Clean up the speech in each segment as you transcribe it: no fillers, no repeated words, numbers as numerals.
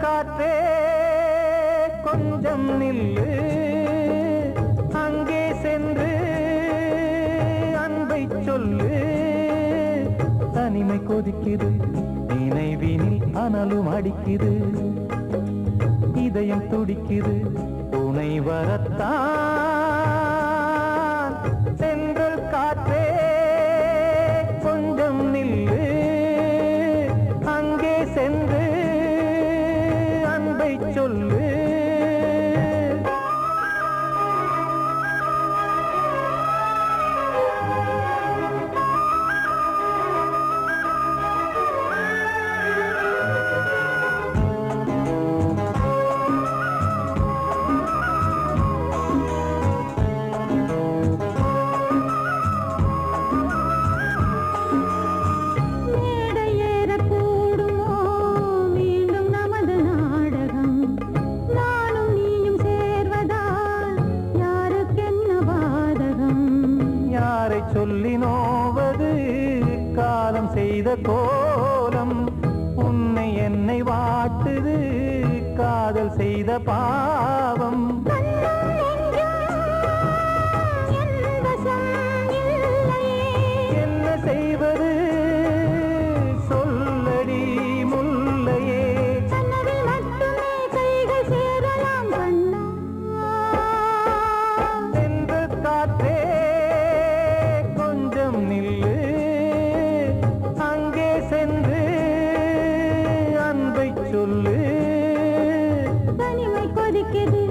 காற்றே கொஞ்சம் நில்லு, அங்கே சென்று அன்பை சொல்லு. தனிமை கொதிக்குது, நினைவினில் அனலும் அடிக்குது, இதயம் துடிக்குது துணை வரத்தான். சென்றல் காற்றே கொஞ்சம் நில்லு, அங்கே சென்று அன்பை சொல்லு. சொல்லி நோவது காலம் செய்த கோலம், உன்னை என்னை வாட்டுது காதல் செய்த பாவம். என்ன செய்வது சொல்லடி முல்லையே, சென்று காற்றே நில்லு, அங்கே சென்று அன்பை சொல்லு. தனிமை கொதிக்குது,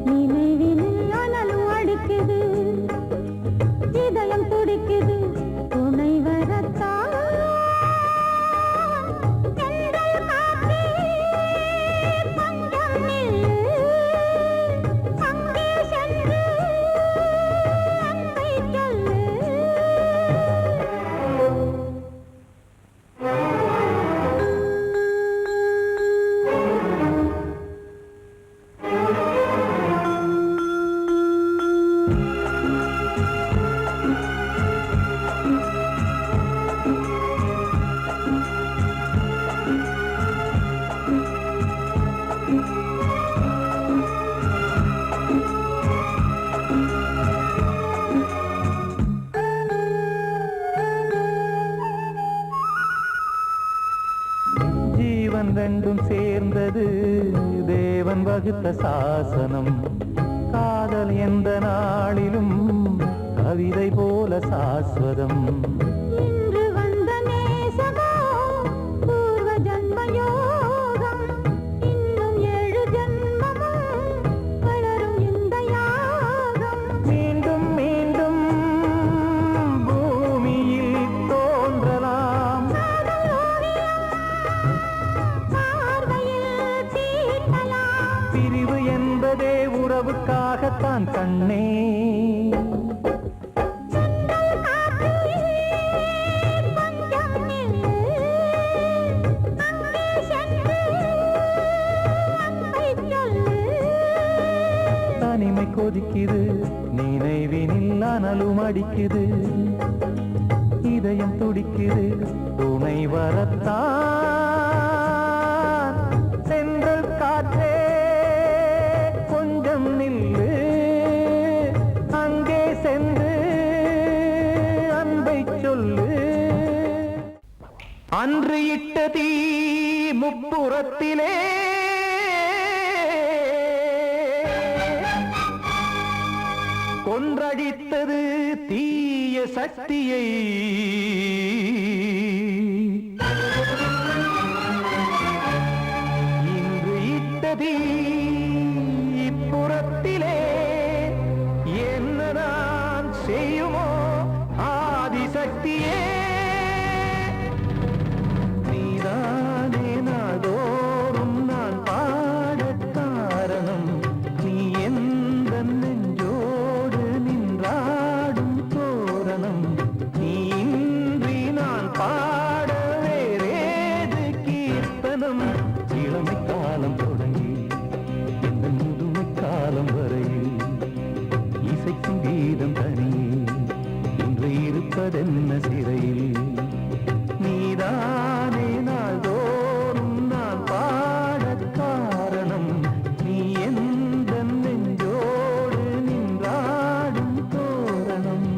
நினைவினில் அனலும் அடிக்குது, இதயம் துடிக்குது துணை வரத்தான். வகுத்த சாசனம். காதல் எந்த நாளிலும் கவிதை போல சாஸ்வதம். இன்று வந்த நேசமோ பூர்வ ஜன்ம யோகம். இன்னும் 7 ஜன்மமும் வளரும் இந்த யாகம். மீண்டும் மீண்டும் பூமியில் தோன்றலாம். காதல் ஓவியம் பார்வையில் தீட்டலாம். பிரிவு என்பதே உறவுக்காகத்தான் கண்ணே. சென்றல் காற்றிலே கொஞ்சம் நில்லு. அங்கே சென்று அன்பை சொல்லு. தனிமை கொதிக்குது, நினைவினில் அனலும் அடிக்குது. இதயம் துடிக்குது, துணை வரத்தான். சென்றல் காற்றே கொஞ்சம் நில்லு. அங்கே சென்று அன்பை சொல்லு. அன்று இட்ட தீ முப்புறத்திலே கொன்றடித்தது தீய சக்தியை. இன்று இட்டதீ இப்புறத்திலே என்னதான் செய்யுமோ ஆதிசக்தியே. நீதானே நாள்தோறும் நான் பாடக் காரணம். நீ எந்த நெஞ்சோடு நின்றாடும் தோரணம். நீ இன்றி நான் பாட வேறேது கீர்த்தனம். இளமை காலம் தொடங்கி இந்த முதுமை காலம் வரையில் இசைக்கும் கீதம் தனியே இன்று இருப்பதென்ன சிறையில். நீதானே நாள்தோறும் நான் பாடக் காரணம். நீ எந்த நெஞ்சோடு நின்றாடும் தோரணம்.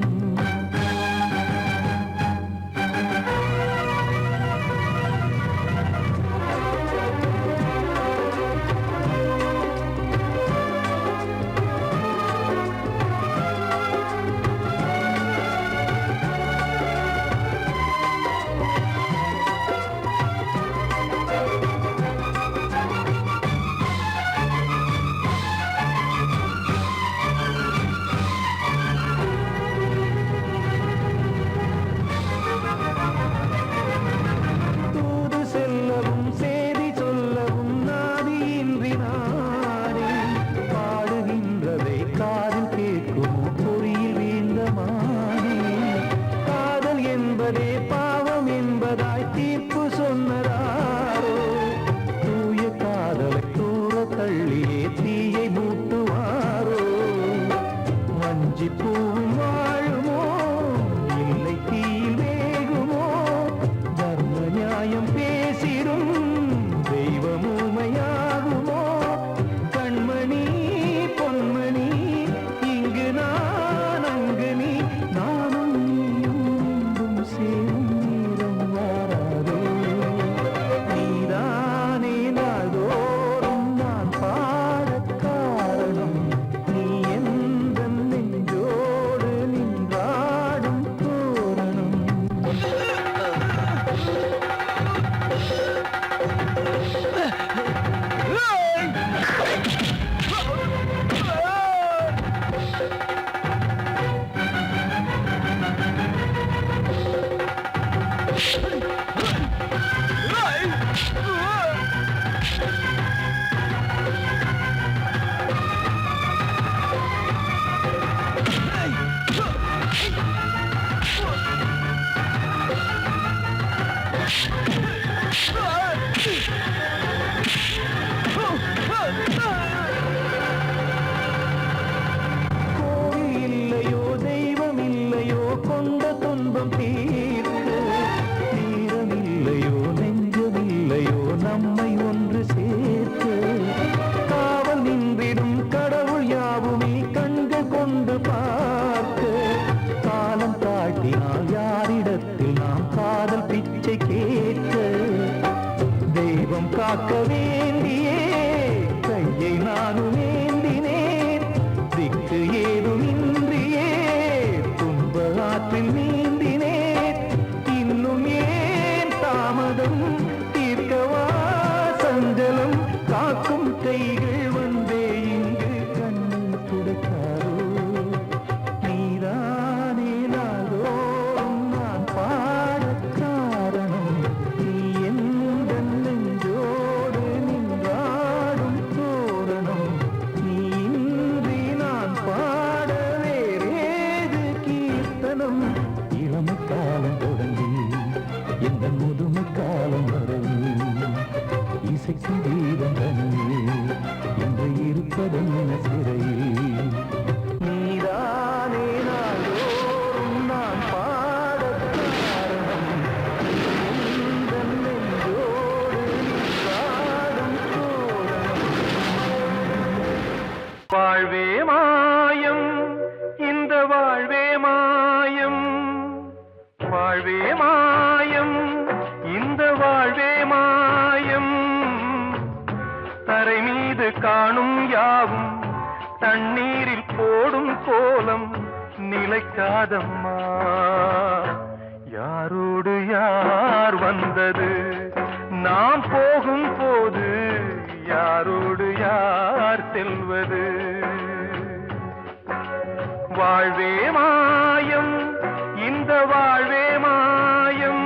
தூது செல்லவும் சேதி சொல்லவும் நாதியின்றி நானே பாடுகின்றதை காதில் கேட்கும் பொறியில் வீழ்ந்த மானே. காதல் என்பதே பாவம் என்பதாய் தீர்ப்பு சொன்னதாரோ. தூய காதலை தூர தள்ளியே தீயை மூட்டுவாரோ. வஞ்சி பூவும் வாழுமோ இல்லை தீயில் வேகுமோ. தர்ம நியாயம் பேசிடும் தெய்வம் ஊமையாகுமோ. கண்மணி பொன்மணி இங்கு நான் அங்கு நீ நானும் நீயும் மீண்டும் சேரும். இளமை காலம் தொடங்கி எந்த முதுமை காலம் வரையில் இசைக்கு வீரம் தனியே இன்று இருப்பதென்ன சிறையில் நீதானே நாள்தோறும் நான் பாடக் காரணம் உந்தன் நெஞ்சோடு நீ பாடும் சோழம் வாழ்வே மாயம் இந்த வாழ்வே மாயம் வாழ்வே மாயம் இந்த வாழ்வே மாயம் தரை மீது காணும் யாவும் தண்ணீரில் போடும் கோலம் நிலைக்காதம்மா யாரோடு யார் வந்தது நாம் போகும் போது யாரோடு யார் செல்வது வாழ்வே மாயம் இந்த வாழ்வே மாயம்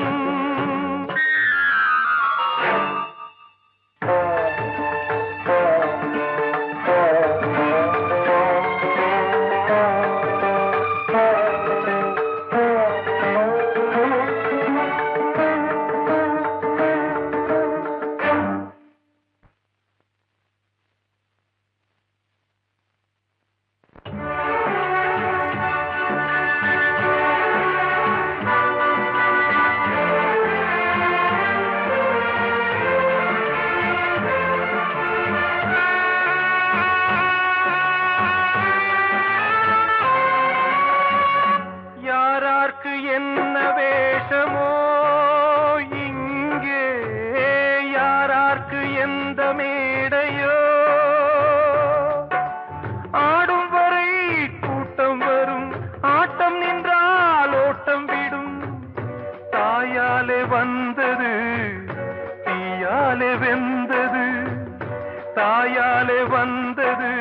என்ன வேஷமோ இங்கே யாரார்க்கு எந்த மேடையோ ஆடும் வரை கூட்டம் வரும் ஆட்டம் நின்றால் ஓட்டம் விடும் தாயாலே வந்தது தீயாலே வெந்தது தாயாலே வந்தது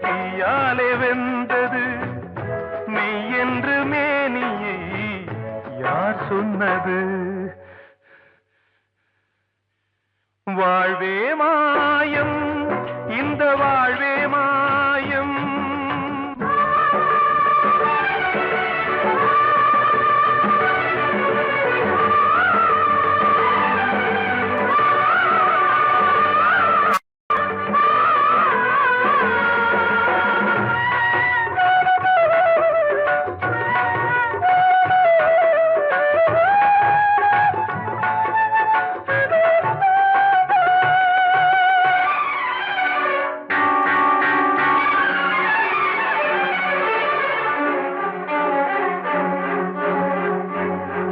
தீயாலே வெந்தது மெய் என்று மேனியை யார் சொன்னது வாழ்வே மாயம் இந்த வாழ்வே மாயம்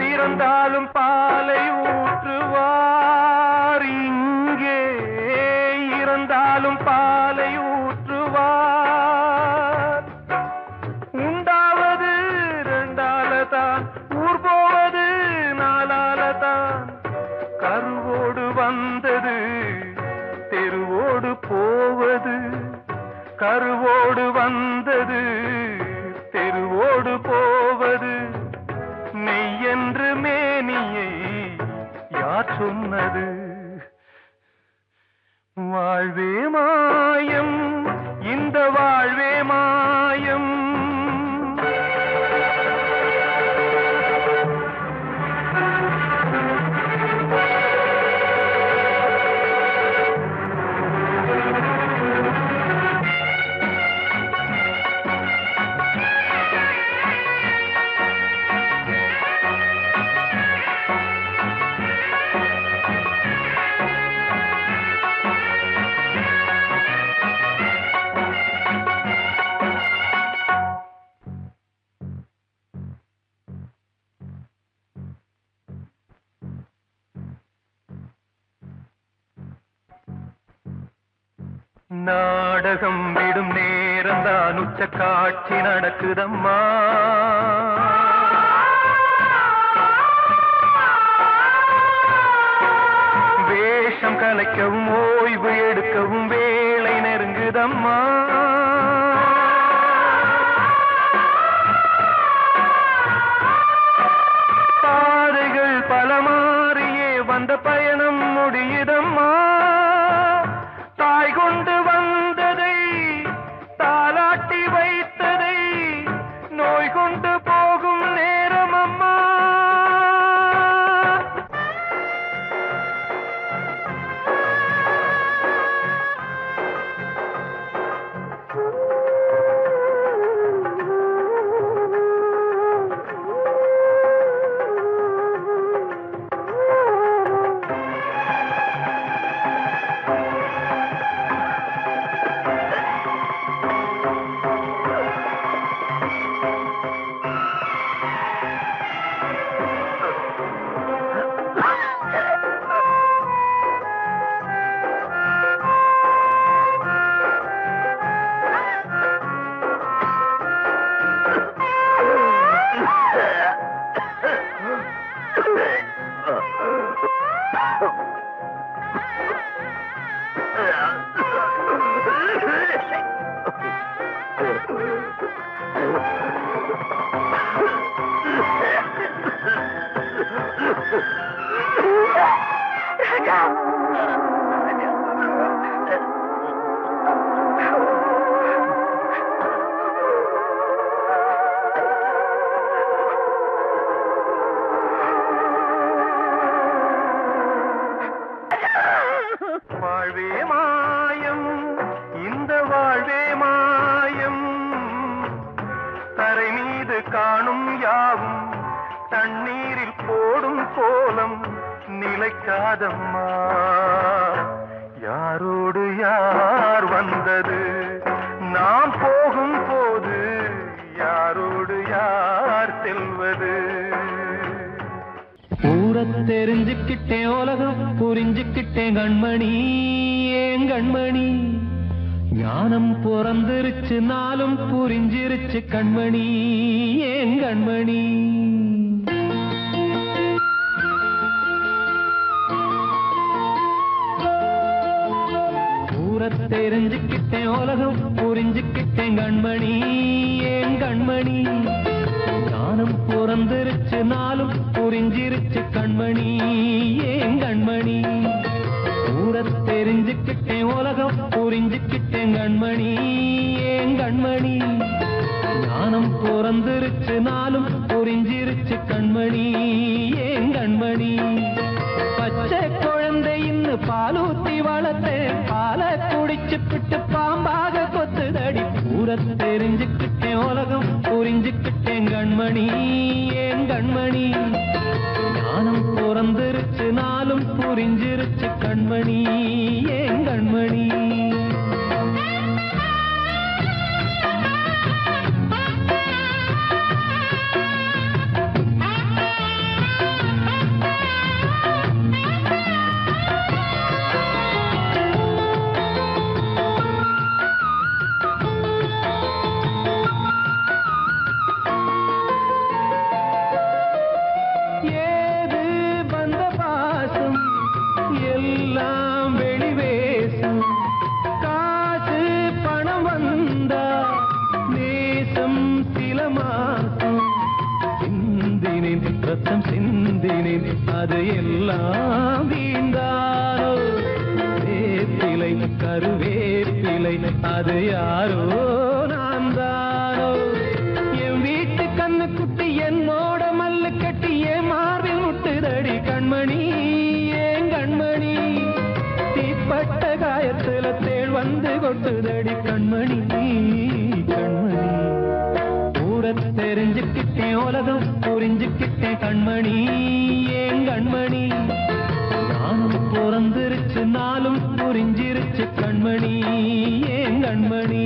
இறந்தாலும் பாலை ஊற்றுவார் இங்கே இறந்தாலும் பாலை ஊற்றுவார் உண்டாவது ரெண்டாலதான் ஊர் போவது நாலாலதான் கருவோடு வந்தது தெருவோடு போவது கருவோடு வந்தது தெருவோடு போவது மெய் என்று மேனியை யார் சொன்னது வாழ்வே மாயம் இந்த வாழ்வே மாயம் நாடகம் விடும் நேரம் தான் உச்ச காட்சி நடக்குதம்மா வேஷம் கலைக்கவும் ஓய்வு எடுக்கவும் வேளை நெருங்குதம்மா பாதைகள் பல மாறியே வந்த பயணம் முடியுதம்மா தாய் கொண்டு வந்ததை தாலாட்டி வைத்ததை நோய் கொண்டு போகும் நேரமா தண்ணீரில் போடும் கோலம் நிலைக்காதம்மா. யாரோடு யார் வந்தது நாம் போகும் போது, யாரோடு யார் செல்வது? ஊரை தெரிஞ்சுக்கிட்டேன், உலகம் புரிஞ்சுக்கிட்டேன் கண்மணி, ஏன் கண்மணி. ஞானம் பிறந்திருச்சு, நாளும் புரிஞ்சிருச்சு கண்மணி, ஏன் கண்மணி. ஊரை தெரிஞ்சுக்கிட்டேன், உலகம் புரிஞ்சுக்கிட்டேன் கண்மணி, ஏன் கண்மணி. ஞானம் பிறந்திருச்சு, நாளும் புரிஞ்சிருச்சு கண்மணி, ஏன் கண்மணி. ஊரை தெரிஞ்சுக்கிட்டேன், உலகம் புரிஞ்சுக்கிட்டேன் கண்மணி, ஏன் கண்மணி. ஞானம் பிறந்திருச்சு, நாளும் புரிஞ்சிருச்சு கண்மணி, ஏன் கண்மணி. பச்சை குழந்தை இன்னும் பாலூத்தி வளர்த்தேன், பாலை குடிச்சு பிட்டு பாம்பாக கொத்துதடி. ஊரை தெரிஞ்சுக்கிட்டேன், உலகம் புரிஞ்சுக்கிட்டேன் கண்மணி, ஏன் கண்மணி. ஞானம் பிறந்திருச்சு, நாளும் புரிஞ்சிருச்சு கண்மணி, ஏன் கண்மணி. ரத்தம் சிந்தினேன், அது எல்லாம் வீந்தாரோ. வேப்பிலை கருவேப்பிலை, அது யாரோ நான் தானோ. என் வீட்டு கண்ணு குட்டி என்னோட மல்லு கட்டி என் மார்பில் முட்டுதடி கண்மணி, ஏன் கண்மணி. தீப்பட்ட காயத்துல தேள் வந்து கொட்டுதடி கண்மணி, கண்மணி. ஊரை தெரிஞ்சுக்கிட்டேன், உலகம் புரிஞ்சுக்கிட்டேன் கண்மணி, ஏன் கண்மணி. ஞானம் பிறந்திருச்சு, நாளும் புரிஞ்சிருச்சு கண்மணி, ஏன் கண்மணி.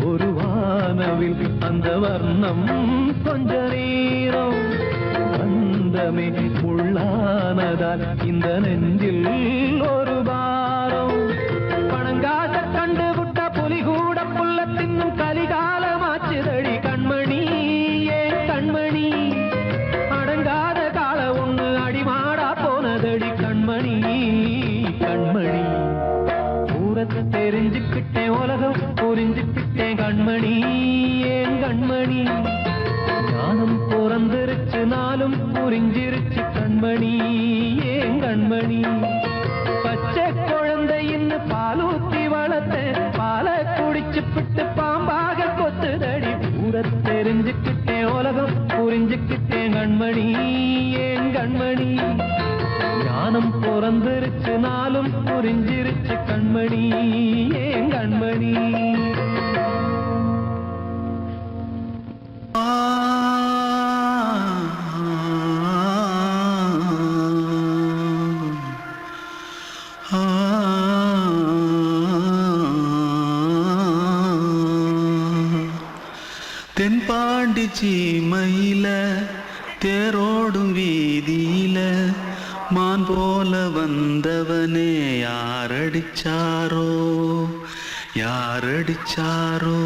ஒரு வானவில் அந்த வர்ணம் கொஞ்ச நேரம் வந்தமே உள்ளானதால் இந்த நெஞ்சில் ஒரு பாரம். பணங்காச கண்டு விட்ட புலி கூட புல்ல தின்னும் கலிகாலமாச்சுதடி கண்மணி, ஏன் கண்மணி. அடங்காத கால ஒண்ணு அடிமாடா போனதடி கண்மணி, கண்மணி. ஊரை தெரிஞ்சுக்கிட்டேன், உலகம் புரிஞ்சுக்கிட்டேன் கண்மணி, ஏன் கண்மணி. ஞானம் பிறந்திருச்சு, நாளும் புரிஞ்சிருச்சு கண்மணி, ஏன் கண்மணி. பச்சை குழந்தை இன்னும் பாலூத்தி வளர்த்தேன், பாலை குடிச்சு பிட்டு பாம்பாக கொத்துதடி. ஊரை தெரிஞ்சுக்கிட்டேன், உலகம் புரிஞ்சுக்கிட்டேன் கண்மணி, ஏன் கண்மணி. ஞானம் பிறந்திருச்சு, நாளும் புரிஞ்சிருச்சு கண்மணி, ஏன் கண்மணி. தென்பாண்டி சீமையில தேரோடும் வீதியில மான் போல வந்தவனே யாரடிச்சாரோ, யாரடிச்சாரோ,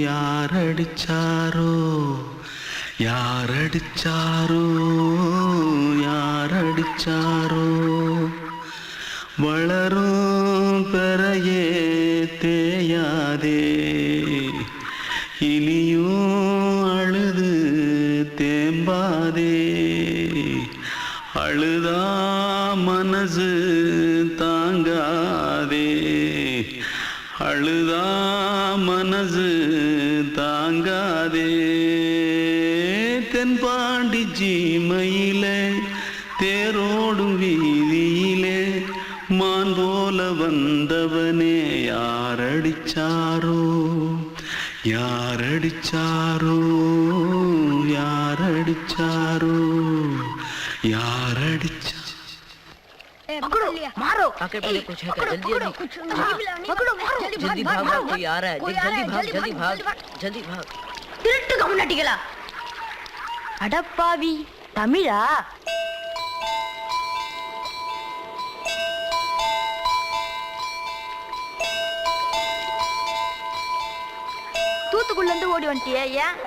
யாரடிச்சாரோ, யாரடிச்சாரோ, யாரடிச்சாரோ. வளரும் பெறையே தேயா தேயாதே இனியும் அழுது தேம்பாதே அழுதா மனசு தாங்காதே அழுதா மனசு தாங்காதே தென்பாண்டி சீமையிலே தேரோடும் வீதியிலே மான் போல வந்தவனே யாரடிச்சாரோ யாரடிச்சாரோ யாரடிச்சாரோ யாரடிச்சா पकड़ो मारो आके पहले कुछ है क्या जल्दी जल्दी पकड़ो मारो जल्दी भाग भाग कोई आ रहा है जल्दी भाग जल्दी भाग திருட்டு கம்முனாட்டிகளா அடப்பாவி தமிழா தூத்துக்குள்ள இருந்து ஓடி வந்துட்டியா ஏன்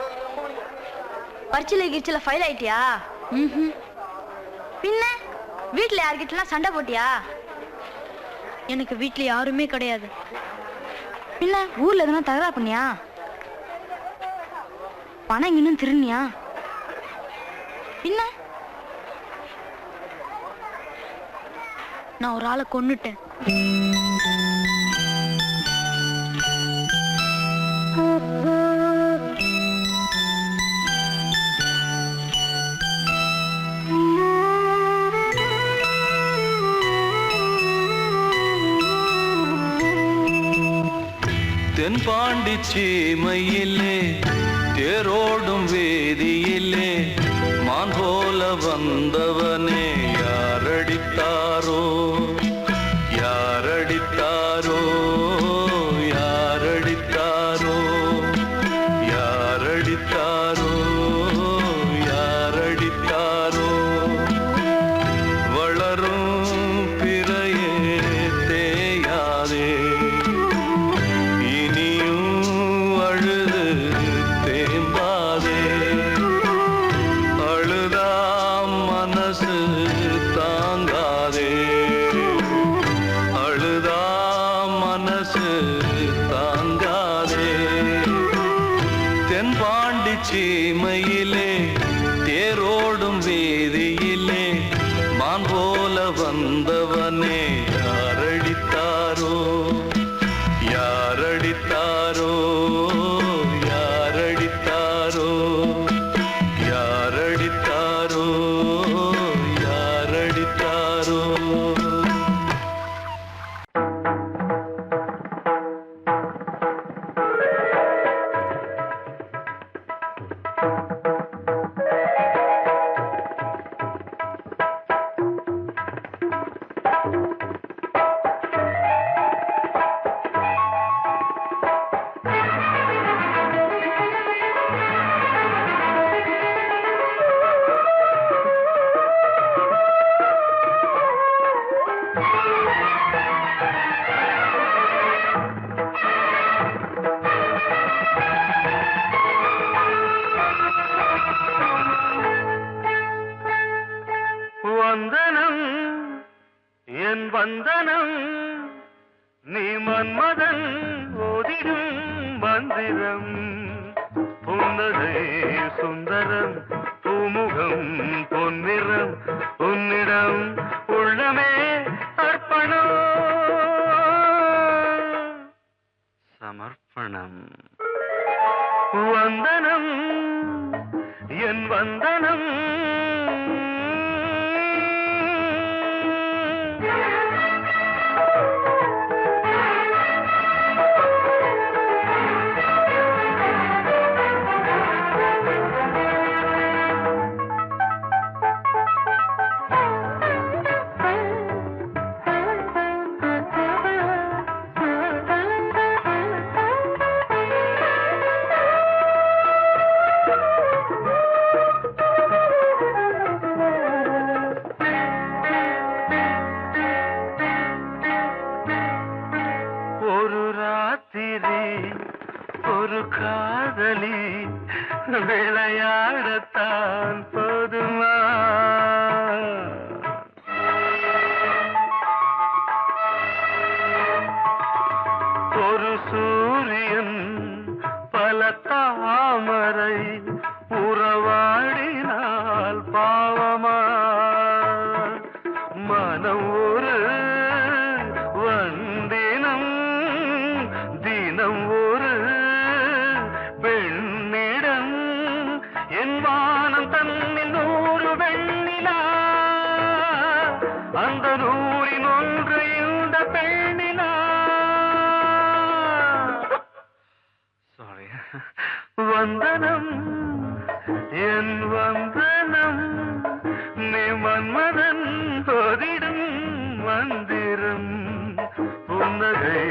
பரிச்சையில கிரிச்சில ஃபைல் ஆயிட்டியா பின்ன வீட்டுல யார்கிட்டலாம் சண்டை போட்டியா எனக்கு வீட்டுல யாருமே கிடையாது பின்ன ஊர்ல எதுனா தகராறு பண்ணியா பணம் இன்னும் திருநியா பின்ன நான் ஒரு ஆளை கொன்னுட்டேன் தென்பாண்டி சீமையிலே தேரோடும் வேதியிலே மான் போல வந்தவனே யாரடித்தாரோ யாரடித்தாரோ யாரடித்தாரோ யாரடித்தாரோ யாரடித்தாரோ வளரும் பிறையே தேயாதே சீமையிலே தேரோடும் வேதியிலே மான் போல வந்தவனே யாரடித்தாரோ யாரடித்தாரோ யாரடித்தாரோ யாரடித்தாரோ யாரடித்தாரோ வந்தனம் என் வந்தனம் நீ மன்மதன் ஓதிடும் மந்திரம் புன்னகை சுந்தரம் பூமுகம் பொன்னிறம் உன்னிடம் உள்ளமே அர்ப்பணம் சமர்ப்பணம் வந்தனம் என் வந்தனம் ஒரு காதலி விளையாடத்தான் போதுமா ஒரு தாமரை உறவாடினால் பாவமா மனம் ஒரு வந்தினம் தினம் ஒரு பெண்ணிடம் என் வானம் தன்னில் 100 வெண்ணிலா அந்த 100இன் ஒன்று இந்த பெண்ணிலா சாரி வந்தனம் என் வந்தனம் நீ மன்மதன் போதிடும் மந்திரம் புன்னகை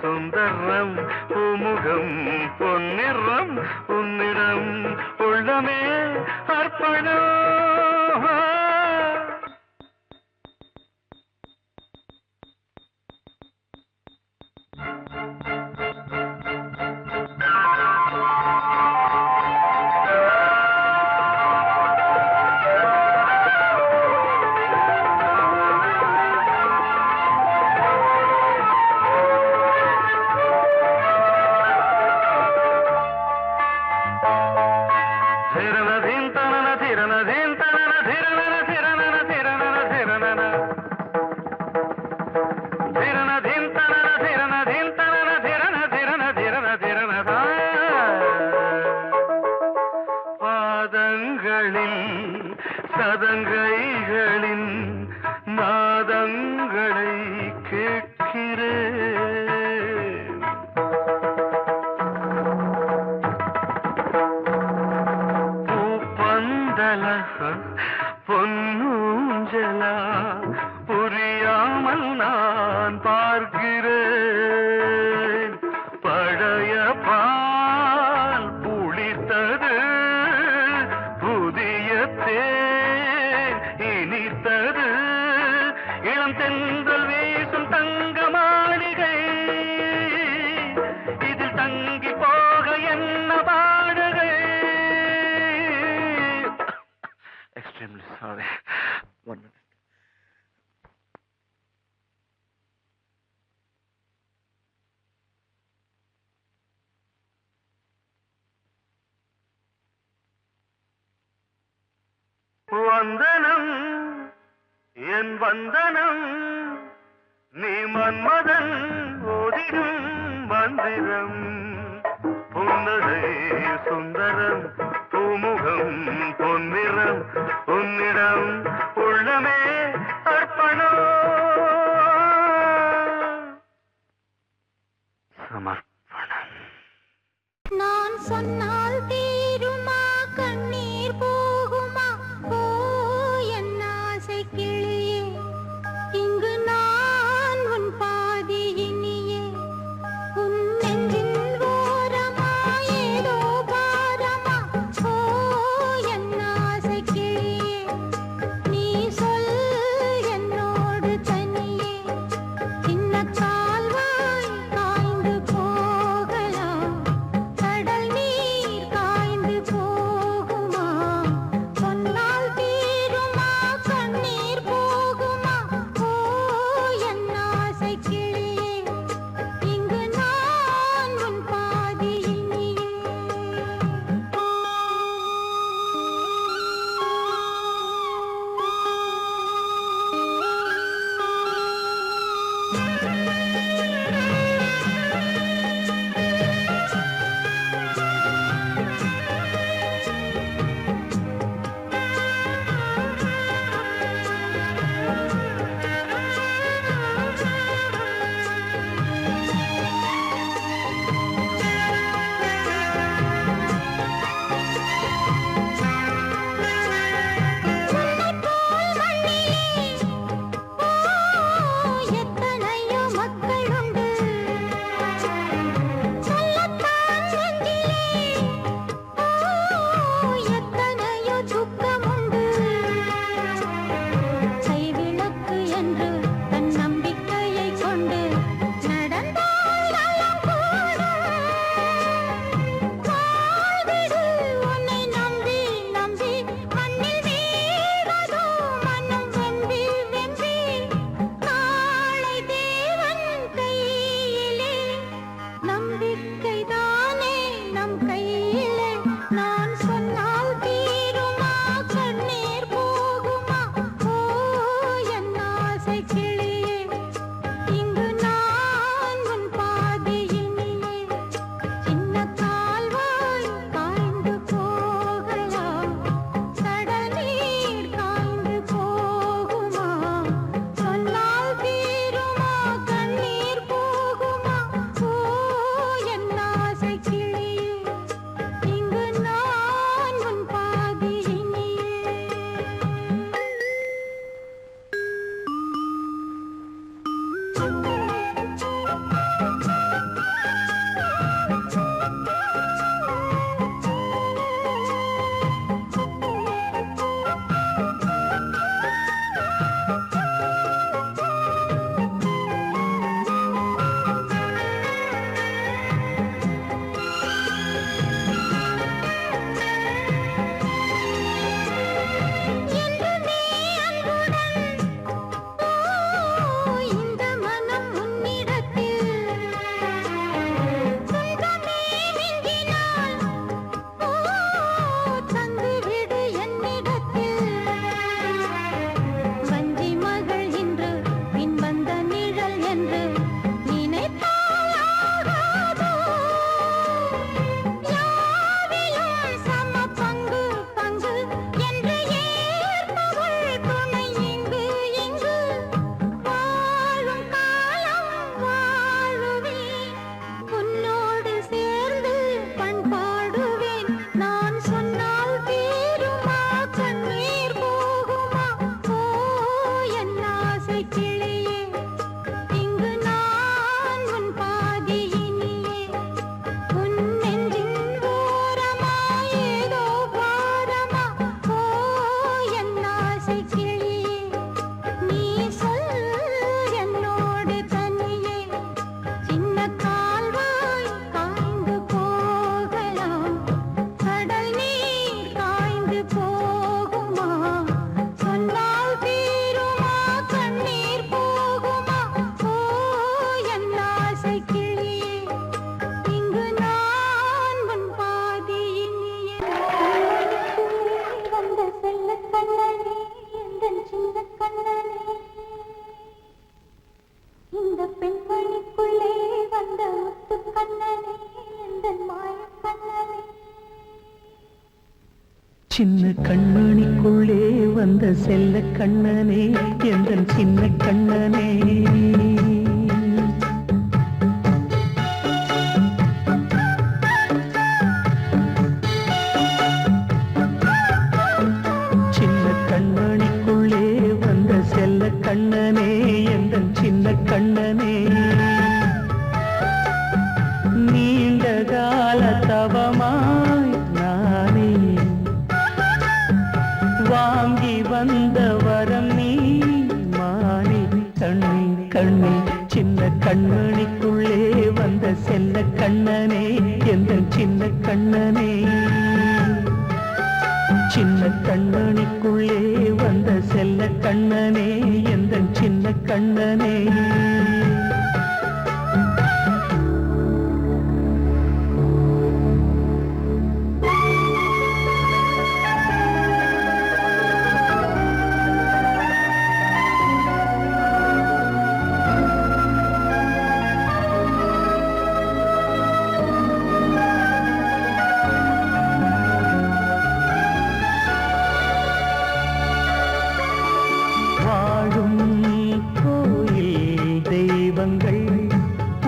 சுந்தரம் பூமுகம் பொன்னிறம் உன்னிடம் உள்ளமே அர்ப்பணம் சதங்கைகளின் நாதங்களை கேட்கிறேன் பூப்பந்தல பொன்னூஞ்சலா புரியாமல் நான் பார்க்கிறேன் பழைய பால் புளித்தது புதிய இனித்தது இளம் தென்றல் வீசும் தங்க மாளிகை இதில் தங்கி போக என்ன பாடுகை எக்ஸ்ட்ரீம்லி சாரி ஒன் மினிட் வந்தனம் என் வந்தனம் நீ மன்மதன் ஓதிடும் மந்திரம் புன்னகை சுந்தரம் பூமுகம் பொன்னிறம் உன்னிடம் உள்ளமே அர்ப்பணம் சமர்ப்பணம் நான் சொன்னால் தீருமா கண்ணீர் போகுமா ஓ என் ஆசை கிளியே இங்கு நான் உன் பாதி இனியே உன் நெஞ்சின் ஓரமா ஏதோ பாரமா ஓ என் ஆசை கிளியே நீ சொல் என்னோடு தனியே இன்ன கால்வாய் காய்ந்து போகலாம் கடல் நீர் காய்ந்து சின்ன கண்மணிக்குள்ளே வந்த செல்ல கண்ணனே எந்தன் சின்ன கண்ணனே சின்ன கண்மணிக்குள்ளே வந்த செல்ல கண்ணனே எந்தன் சின்ன கண்ணனே நீண்ட கால தவமாய் நானே வாங்கி வந்த வரம் நீ மானே கண்ணே கண்ணே சின்ன கண்மணிக்குள்ளே வந்த செல்ல கண்ணனே எந்தன் சின்ன கண்ணனே சின்ன கண்மணிக்குள்ளே வந்த செல்ல கண்ணனே எந்தன் சின்ன கண்ணனே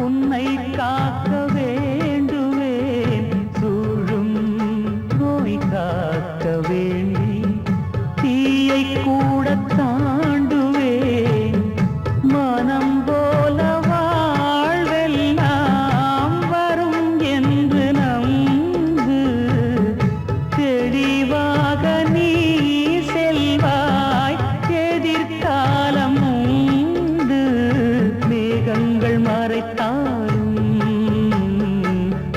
உன்னை காக்க வேண்டுவேன் சூழும் நோய் காக்க வேண்டி தீயை கூட தாண்டுவேன் மனம் போல வாழ்வெல்லாம் வரும் என்று நம்பு தெளிவாக நீ செல்வாய் எதிர்காலம் மேகங்கள் மறைத்தாலும்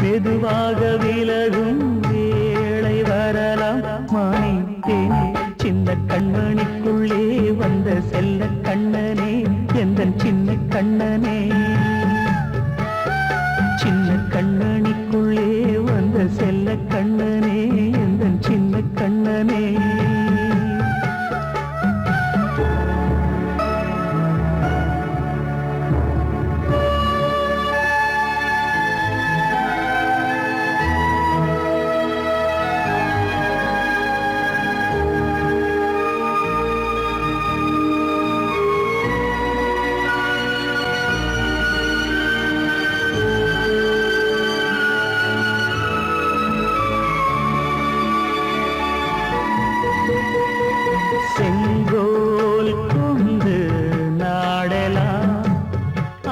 மெதுவாக விலகும் வேளை வரலாம் மானேன் சின்ன கண்மணிக்குள்ளே வந்த செல்ல கண்ணனே எந்தன் சின்ன கண்ணனே சின்ன கண்ணனிக்குள்ளே வந்த செல்ல கண்ணனே எந்தன் சின்ன கண்ணனே செங்கோல் கொண்டு நாடலாம்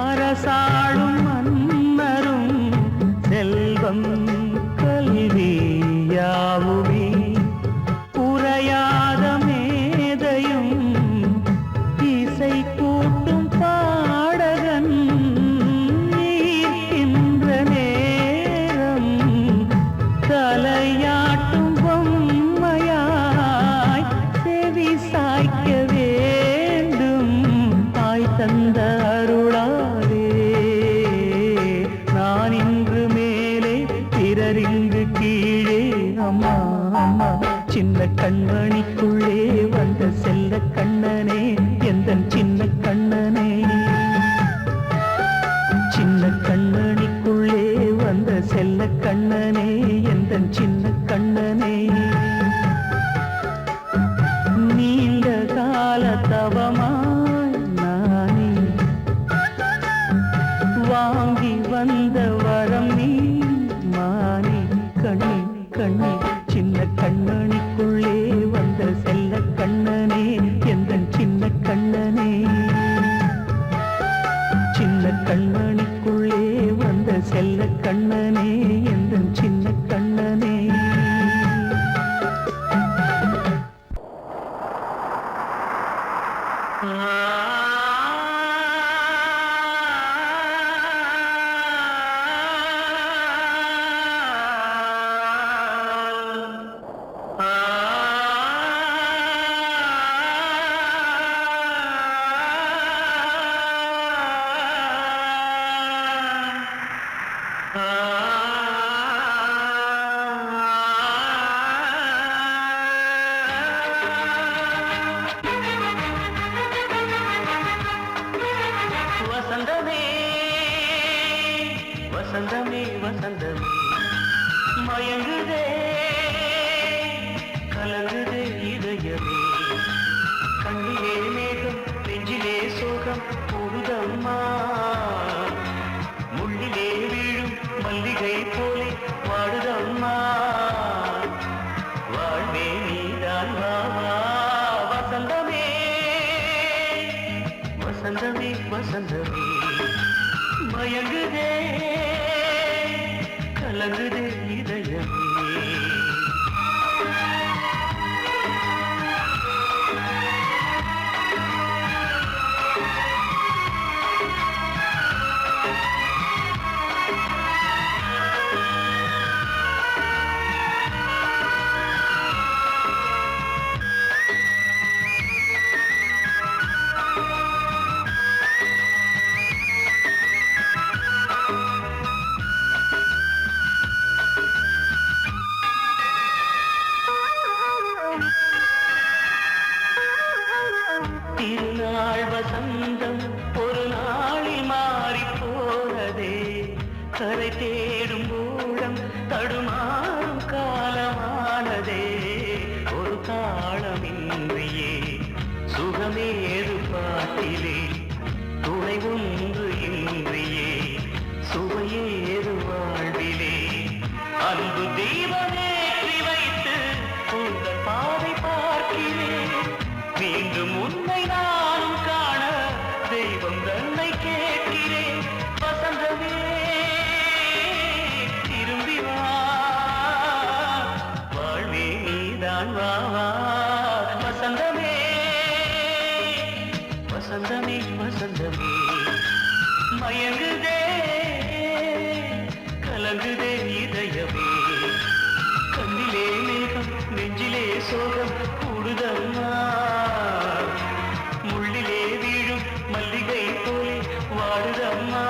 அரசாளும் மன்னரும் செல்வம் கல்வியாவுமே உரையாத மேதையும் இசை கூட்டும் பாடகன் ஈர்க்கின்ற நேரம் தலையாட்டும் பொம்மையாய் செவி சாய்க்க வேண்டும் தாய் தந்த அருளாலே நான் இன்று மேலே பிறரிங்கு கீழே அம்மா அம்மா சின்ன கண்மணிக்குள்ளே வந்த செல்ல கண்ணனே எந்தன் சின்ன கண்ணனே சின்ன கண்ணனிக்குள்ளே வந்த செல்ல கண்ணனே எந்தன் சின்ன கண்ணனே நீண்ட கால தவமாய் நானே வாங்கி வந்த வரம் நீ மானே கண்ணே கண்ணே சின்ன கண்ணனிக்குள்ளே வந்த செல்ல கண்ணனே எந்தன் சின்ன கண்ணனே சின்ன கண்ணனிக்குள்ளே வந்த செல்ல கண்ணனே எந்தன் சின்ன கண்ணனே வசந்தமே வசந்தமே மயங்குதே போலே வாடுதம்மா வாழ்வே நீதான் வாவா வசந்தமே வசந்தமே வசந்தமே மயங்குதே கலங்குதே இதயமே திருநாள் வசந்தம் ஒரு நாளில் மாறி போனதே கரை தேடும் ஊழம் தடுமாறும் காலமானதே ஒரு தாளமின்றியே சுகமேது பாட்டிலே துணை ஒன்று இன்றியே சுவையேது வாழ்விலே அன்பு தீபமேற்றி வைத்து உங்கள் பாதை பார்க்கிறேன் மீண்டும் உன்னை நானும் காண தெய்வம் தன்னை கேட்கிறேன் வசந்தமே திரும்பி வா வாழ்வே நீதான் வா வசந்தமே வசந்தமே வசந்தமே மயங்குதே கலங்குதே இதயமே கண்ணிலே மேகம் நெஞ்சிலே சோகம் கூடுதம்மா முள்ளிலே வீழும் மல்லிகை போலே வாடுதம்மா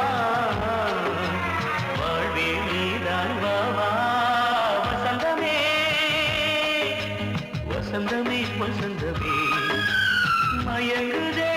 வாழ்வே நீதான் வாவா வசந்தமே வசந்தமே வசந்தமே மயங்குதே